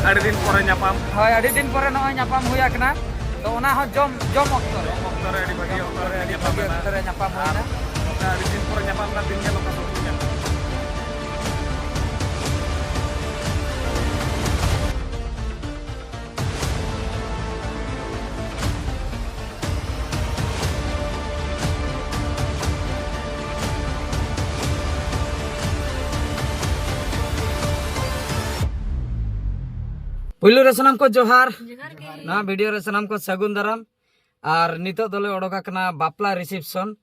ᱟᱹᱰᱤ ᱫᱤᱱ ᱯᱚᱨᱮ ᱧᱟᱯᱟᱢ ᱦᱳᱭ ᱟᱹᱰᱤ ᱫᱤᱱ ᱯᱚᱨᱮ ᱱᱚᱜᱼᱚᱭ ᱧᱟᱯᱟᱢ ᱦᱩᱭ ᱟᱠᱟᱱᱟ ᱛᱚ ᱚᱱᱟ ᱦᱚᱸ ᱡᱚᱢ ᱚᱠᱛᱚ ᱨᱮ ᱟᱹᱰᱤ ᱵᱷᱟᱹᱜᱤ ᱚᱠᱛᱚ ᱨᱮ ᱟᱹᱰᱤ ᱵᱷᱟᱹᱜᱤ ᱚᱠᱛᱚ ᱨᱮ ᱧᱟᱯᱟᱢ ᱦᱩᱭᱱᱟ ᱟᱹᱰᱤ ᱫᱤᱱ ᱯᱚᱨᱮ ᱧᱟᱯᱟᱢ ᱨᱮᱱᱟᱜ ᱫᱤᱱ ᱜᱮ ᱱᱚᱝᱠᱟ ᱥᱚᱢᱚᱭ ᱧᱟᱢ पुलू रे सनाम को जोहार ना वीडियो रे सनाम को सगुन दाराम और नितो दोले ओडोका कना बापला रिसेप्शन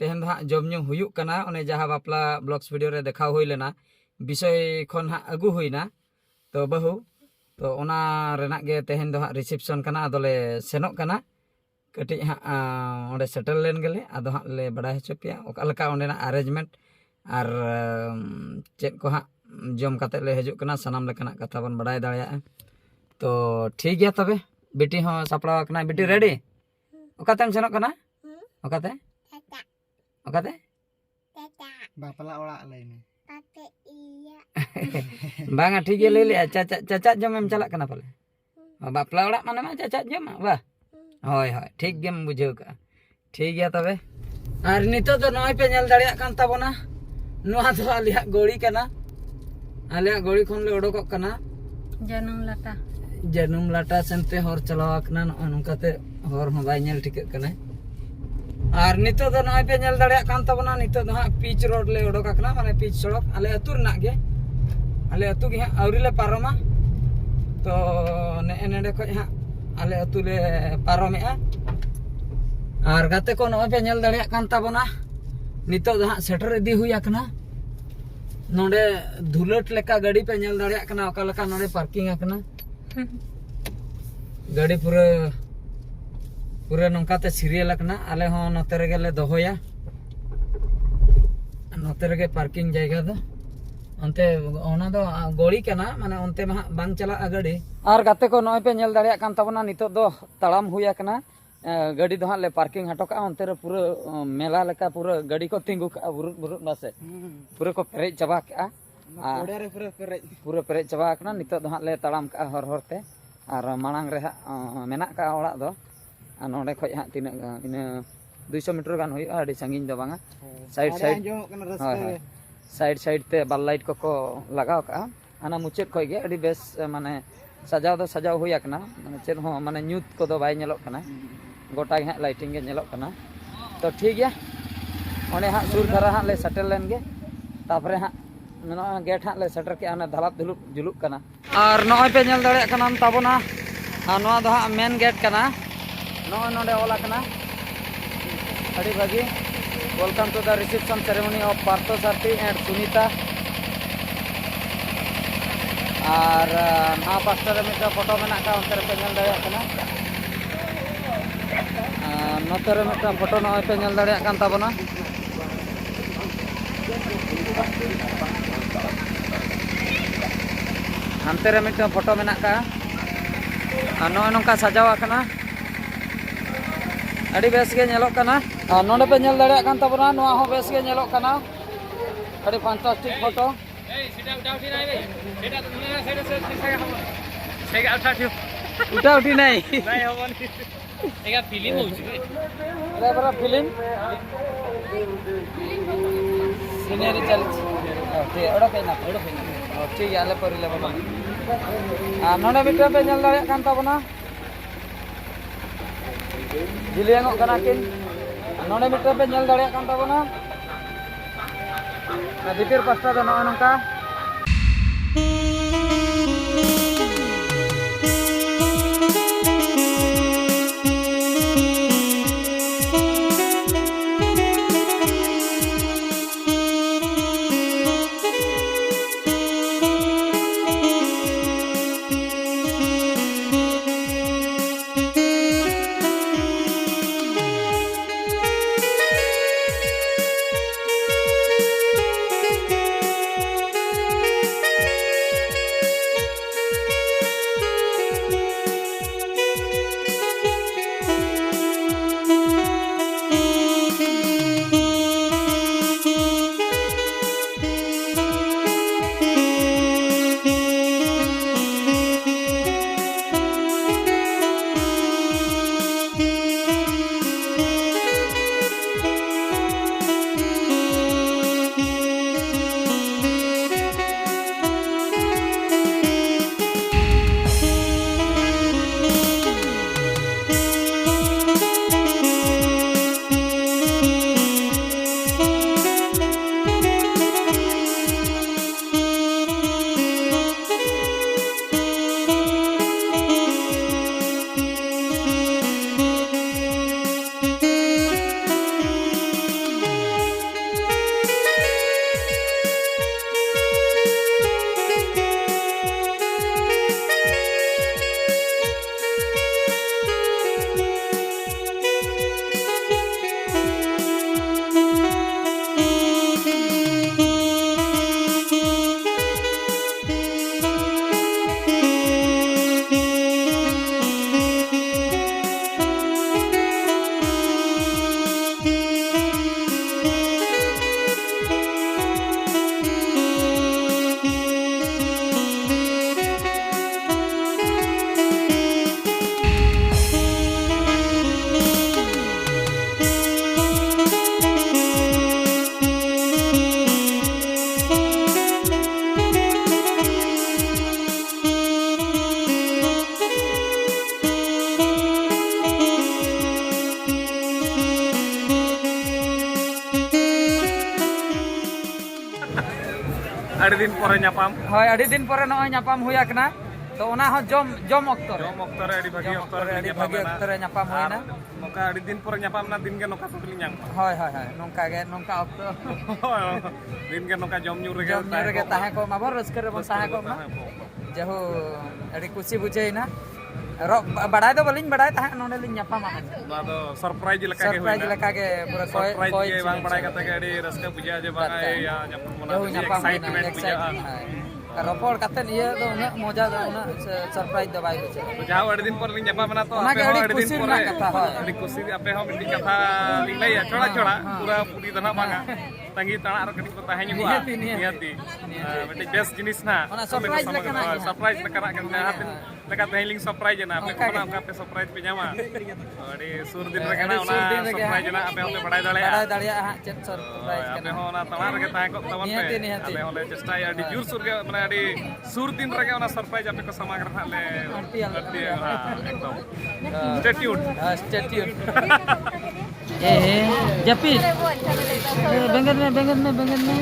तेहन हा जमन्यू हुयुक कना ओने जहां बापला ब्लॉग्स वीडियो रे देखा हुई लेना विषय खन हा अगु हुईना तो बहु तो ओना रेना गे तेहन दो हा रिसेप्शन कना अदोले सेनोक कना कटी हा ओंडे सेटल लेन गेले अदो हा ले बड़ा हचो पिया ओका लका ओंडेना अरेंजमेंट और चेक को हा जम काते ले हजुक कना सनाम लेकना कथा बन बड़ाय दाड़िया तो ठीक गया तबे बेटी हाँ सापड़ा कना बेटी रेडी ओकातेम सेनोक कना ओकाते ओकाते बापला ओड़ा लay me Pakai iya. बांगा ठीक गया ले ले चाचा जम एम चला कना पले बापला ओड़ा माने मा चाचा जम वाह होय होय ठीक गेम बुझेव का ठीक गया तबे और नितो तो नय पे नेल दाड़िया कान ताबोना नुआ तो आलिया गोड़ी कना आलिया गोड़ी खन ले ओडोक कना जनम लाटा सेनते हर चलावा कना नोंकाते हर हो बाय नेल टिकक कना और नितो दो नय पे नेल दाड़िया कान ताबोना नितो दो हा पिच रोड ले ओडोक कना माने पिच सड़क आले अतुर ना गे आले अतु गे आवरी ले पारोमा तो ने नेडे खय हा आले अतु ले पारोमेआ और गाते को नय पे नेल दाड़िया कान ताबोना नितो दो हा सेटर इदी हुई आकना नोडे धुलट लेका गाड़ी पे नेल दाड़िया कना ओका लेका नोडे पार्किंग आकना गाड़ी पूरा पूरा नौकाते सीरियल आकना आले हो नोते रेगे ले दोहोया नोते रेगे पार्किंग जायगा दो अंते ओना दो गोड़ी कना माने अंते मा बांग चला गाड़ी और गाते को नय पे नेल दाड़िया कान ताबना नितो दो तड़ाम हुया कना गाड़ी दो ले पार्किंग हटो का अंते रे पूरा मेला लेका पूरा गाड़ी को तिंगु का बुरुत बुरुत बासे पूरा को पेरेज चबा का पूरा पेरेज चबा कना नितो दो ले तड़ाम का हर हरते और मांग रे मेना का ओड़ा दो नोडे खय हा तिना इन 200 मीटर गान हुई आडी संगिन दो बांगा साइड साइड ते बल लाइट को लगाव का आना मुचेत खय गे आडी बेस माने सजाव दो सजाव हुई आकना माने चेद हो माने न्यूत को दो बाय नेलोक कना गोटा गे लाइटिंग गे नेलोक कना तो ठीक गया ओने हा सुर धरा हा ले सेटल लेन गे तापरे हा नो गेट हा ले सेटर के आना धलाप धुलुक जुलुक कना और नय पे नेल दाड़िया कना ताबोना नोआ दो हा मेन गेट कना नोय नोडे ओला कना अड़ी भागी welcome to the reception ceremony of Partho Sarathi and Sunita और ना पास्टर में फोटो में पे नेल दाड़िया कना नोते रे मिटा फोटो नय पे नेल दाड़िया कान ताबोना हानते रे मिटा फोटो में का नय नोंका सजावा कना अड़ी बेस गे नेलोक कना नोडे पे नेल दाड़िया कान ताबोना नोआ हो बेस गे नेलोक कना अड़ी फैंटास्टिक फोटो उठा उठी नहीं एगा फिल्म होउछि अरे बड़ा फिल्म सीनरी चल ठीक ओडो केना ठीक है आले परिले बाबा नोडे मिटा पे नेल दाड़िया कान ताबोना जिलियांगो कना किन नोडे मिटा पे नेल दाड़िया कान ताबोना भीतर पास्टा दो नय नोंका ᱟᱹᱰᱤ ᱫᱤᱱ ᱯᱚᱨᱮ ᱧᱟᱯᱟᱢ ᱦᱳᱭ ᱟᱹᱰᱤ दिन ᱯᱚᱨᱮ ᱱᱚᱜᱼᱚᱭ ᱧᱟᱯᱟम ᱦᱩᱭ ᱟᱠᱟᱱᱟ ᱛᱚ ᱚᱱᱟ ᱦᱚᱸ ᱡᱚᱢ ᱚᱠᱛᱚ ᱨᱮ ᱡᱚᱢ ᱚᱠᱛᱚ ᱨᱮ ᱟᱹᱰᱤ ᱵᱷᱟᱹᱜᱤ ᱚᱠᱛᱚ ᱨᱮ ᱟᱹᱰᱤ ᱵᱷᱟᱹᱜᱤ ᱚᱠᱛᱚ ᱨᱮ ᱧᱟᱯᱟᱢ ᱦᱩᱭᱱᱟ ᱱᱚᱝᱠᱟ ᱟᱹᱰᱤ ᱫᱤᱱ ᱯᱚᱨᱮ ᱧᱟᱯᱟᱢ ᱱᱟ ᱫᱤᱱ ᱜᱮ ᱱᱚᱝᱠᱟ ᱠᱚᱞᱤᱧ ᱧᱟᱢ ᱦᱳᱭ ᱦᱳᱭ ᱦᱳᱭ ᱱᱚᱝᱠᱟ ᱜᱮ ᱱᱚᱝᱠᱟ ᱚᱠᱛᱚ ᱫᱤᱱ ᱜᱮ ᱱᱚᱝᱠᱟ ᱡᱚᱢ ᱧᱩ ᱨᱮᱜᱮ ᱡᱚᱢ ᱧᱩ ᱨᱮᱜᱮ ᱛᱟᱦᱮᱸ ᱠᱚᱜ ᱢᱟ ᱵᱚᱱ ᱨᱟᱹᱥᱠᱟᱹ ᱨᱮᱵᱚᱱ ᱛᱟᱦᱮᱸ ᱠᱚᱜ ᱢᱟ ᱡᱮᱦᱩ ᱟᱹᱰᱤ ᱠᱩᱥᱤ ᱵᱩᱡᱷᱟᱹᱣᱮᱱᱟ ᱵᱟᱲᱟᱭ ᱫᱚ ᱵᱟᱹᱞᱤᱧ ᱵᱟᱲᱟᱭ ᱛᱟᱦᱮᱸ ᱱᱚᱰᱮ ᱞᱤᱧ ᱧᱟᱯᱟᱢᱟ ᱱᱚᱣᱟ ᱫᱚ ᱥᱟᱨᱯᱨᱟᱭᱤᱡ ᱞᱮᱠᱟ ᱜᱮ ᱥᱟᱨᱯᱨᱟᱭᱤᱡ ᱦᱩᱭᱱᱟ ᱞᱮᱠᱟ ᱜᱮ ᱯᱩᱨᱟᱹ ᱥᱟᱨᱯᱨᱟᱭᱤᱡ ᱠᱚᱭ ᱜᱮ ᱵᱟᱝ ᱵᱟᱲᱟᱭ ᱠᱟᱛᱮ ᱜᱮ ᱟᱹᱰᱤ ᱨᱟᱹᱥᱠᱟᱹ ᱵᱩᱡᱷᱟᱹᱜᱼᱟ ᱡᱮ ᱵᱟᱝ ᱧᱟᱯᱟᱢ ᱵᱚᱱᱟ ᱡᱮᱦᱩ ᱧᱟᱯᱟᱢ ᱦᱩᱭᱱᱟ ᱮᱠᱥᱟइटमेंट ᱵᱩᱡᱷᱟᱹᱜᱼᱟ ᱨᱚᱯᱚᱲ ᱠᱟᱛᱮᱫ ᱤᱭᱟᱹ ᱫᱚ ᱩᱱᱟᱹᱜ ᱢᱚᱡᱟ ᱫᱚ ᱩᱱᱟᱹᱜ ᱥᱟᱨᱯᱨᱟᱭᱤᱡ ᱫᱚ ᱵᱟᱭ ᱵᱩᱡᱷᱟᱹᱜᱼᱟ ᱡᱟᱦᱟᱸ ᱟᱹᱰᱤ ᱫᱤᱱ ᱯᱚᱨᱮ ᱞᱤᱧ ᱧᱟᱯᱟᱢᱮᱱᱟ ᱛᱚ ᱚᱱᱟᱜᱮ ᱟᱯᱮ ᱦᱚᱸ ᱟᱹᱰᱤ ᱟᱹᱰᱤ ᱫᱤᱱ ᱠᱩᱥᱤ ᱯᱚᱨᱮ ᱨᱮᱱᱟᱜ ᱠᱟᱛᱷᱟ ᱦᱳᱭ ᱟᱹᱰᱤ ᱠᱩᱥᱤ ᱟᱯᱮ ᱦᱚᱸ ᱢᱤᱫᱴᱤᱡ ᱠᱟᱛᱷᱟ ᱞᱤᱧ ᱞᱟᱹᱭᱟ ᱪᱚᱲᱟ ᱪᱚᱲᱟ ᱯᱩᱨᱟᱹ ᱯᱩᱨᱤ ᱫᱚ ᱱᱟᱜ ᱵᱟᱝᱟ ᱛᱟᱺᱜᱤ ᱛᱟᱲᱟᱜ ᱨᱮ ᱠᱟᱹᱴᱤᱡ ᱠᱚ ᱛᱟᱦᱮᱸ ᱧᱚᱜᱚᱜᱼᱟ ᱱᱤᱭᱟᱹᱛᱤ ᱢᱤᱫᱴᱤᱡ ᱵᱮᱥ ᱡᱤᱱᱤᱥ ᱱᱟᱜ ᱚᱱᱟ surprise ᱞᱮᱠᱟᱱᱟᱜ ᱜᱮ ᱥᱟᱨᱯᱨᱟᱭᱤᱡ ᱞᱮᱠᱟᱱᱟᱜ ᱠᱟᱱᱟ ᱡᱟᱦᱟᱸ ᱛᱤᱱ ᱞᱮᱠᱟ ᱛᱮᱦᱮᱧ ᱞᱤᱧ ᱥᱟᱨᱯᱨᱟᱭᱤᱡ ᱮᱱᱟ ᱟᱯᱮ ᱠᱚ ᱚᱱᱠᱟ ᱯᱮ ᱥᱟᱨᱯᱨᱟᱭᱤᱡ ᱯᱮ ᱧᱟᱢᱟ ᱟᱹᱰᱤ ᱥᱩᱨ ᱫᱤᱱ ᱨᱮᱜᱮ ᱱᱟᱜ ᱚᱱᱟ ᱥᱟᱨᱯᱨᱟᱭᱤᱡ ᱱᱟᱜ ᱟᱯᱮ ᱦᱚᱸᱯᱮ ᱵᱟᱲᱟᱭ ᱫᱟᱲᱮᱭᱟᱜᱼᱟ ᱦᱟᱸᱜ ᱪᱮᱫ ᱥᱟᱨᱯᱨᱟᱭᱤᱡ ᱟᱯᱮ ᱠᱟᱱᱟ ᱦᱚᱸ ᱚᱱᱟ ᱛᱟᱲᱟᱜ ᱨᱮᱜᱮ ᱛᱟᱦᱮᱸ ᱠᱚᱜ ᱛᱟᱵᱚᱱ ᱱᱤᱦᱟᱹᱛᱤ ᱯᱮ ᱱᱤᱦᱟᱹᱛᱤ ᱟᱞᱮ ᱦᱚᱸᱞᱮ ᱪᱮᱥᱴᱟᱭᱟ ᱟᱹᱰᱤ ᱡᱳᱨ ᱥᱳᱨ ᱜᱮ ᱢᱟᱱᱮ ᱟᱹᱰᱤ ᱥᱩᱨ ᱫᱤᱱ ᱨᱮᱜᱮ ᱚᱱᱟ ᱥᱟᱨᱯᱨᱟᱭᱤᱡ ᱟᱯᱮ ᱠᱚ ᱥᱟᱢᱟᱝ ᱨᱮ ᱱᱟᱜ ᱞᱮ ᱮᱠᱫᱚᱢ ᱥᱴᱮᱴᱤᱭᱩᱰ स्टेट्यूट जपीस बेंगन में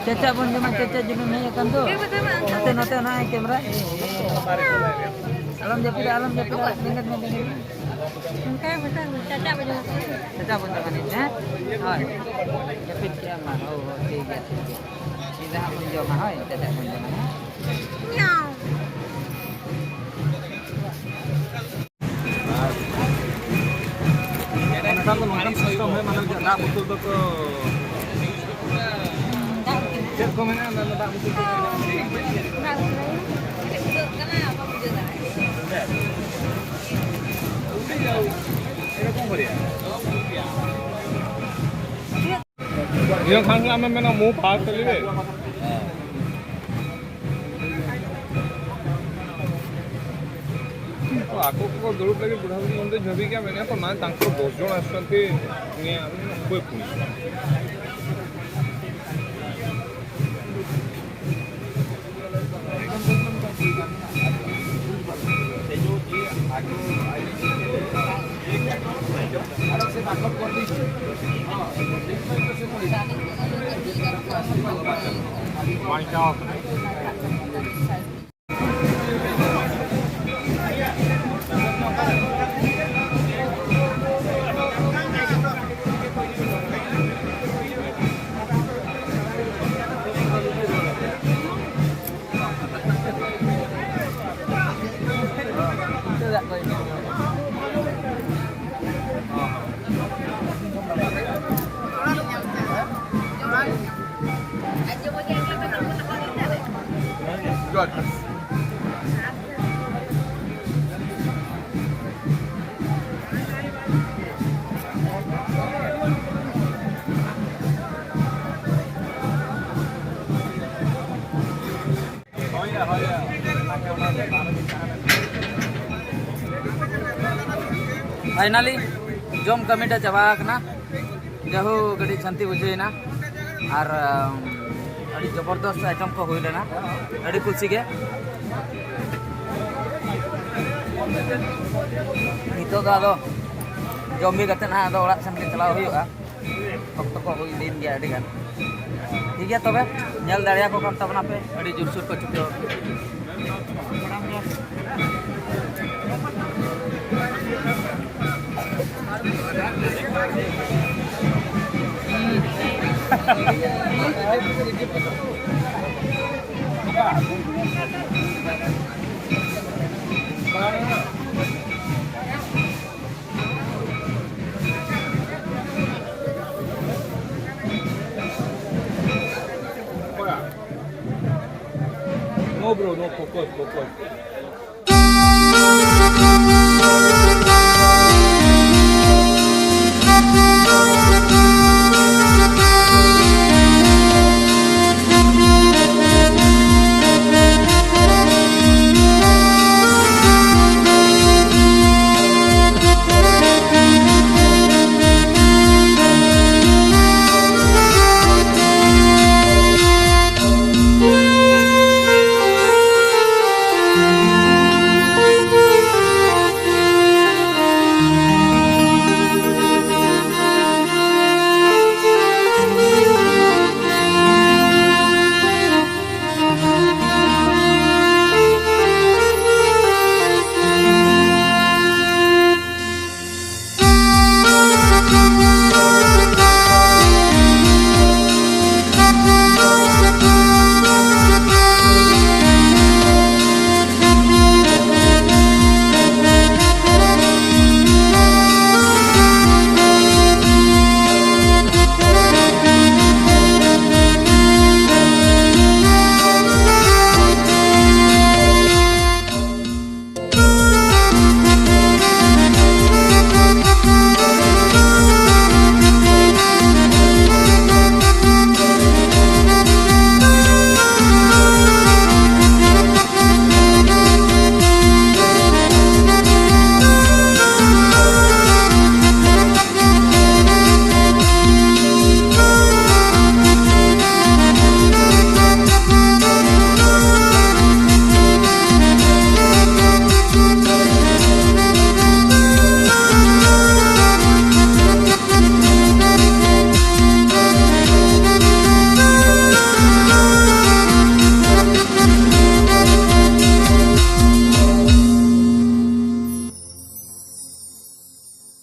चाचा बन जमा चाचा जिन्हें नहीं akan tuh नोते ना है कैमरा alam japir बेंगन में चाचा बन जमा नहीं है हाय जपीस क्या मार हो ठीक है सीधा बन जमा हाय चाचा बन जमा Kan nongkrong sistem he mana dak betul betul cek komennya ada dak betul Yang kan lama mana mau park kali deh. आको को जरूर लगे बुढ़ा बुढ़ी मंदिर झबी क्या मैंने तो ना तांको 10 जन आसंती ने कोई पुलिस Good. फाइनली जम कमिटा चाबा कना जहु गडी शांति बुझेना और अड़ी जबरदस्त आइटम को हुई लेना अड़ी खुशी के नितो दा दो जमी कते ना दो ओड़ा सन के चलाव हुआ वक्त को हुई दिन गया अड़ी गान ठीक है तबे नेल दाड़िया को करता बना पे अड़ी जुरसुर को छुट्टी No bro, no, focus.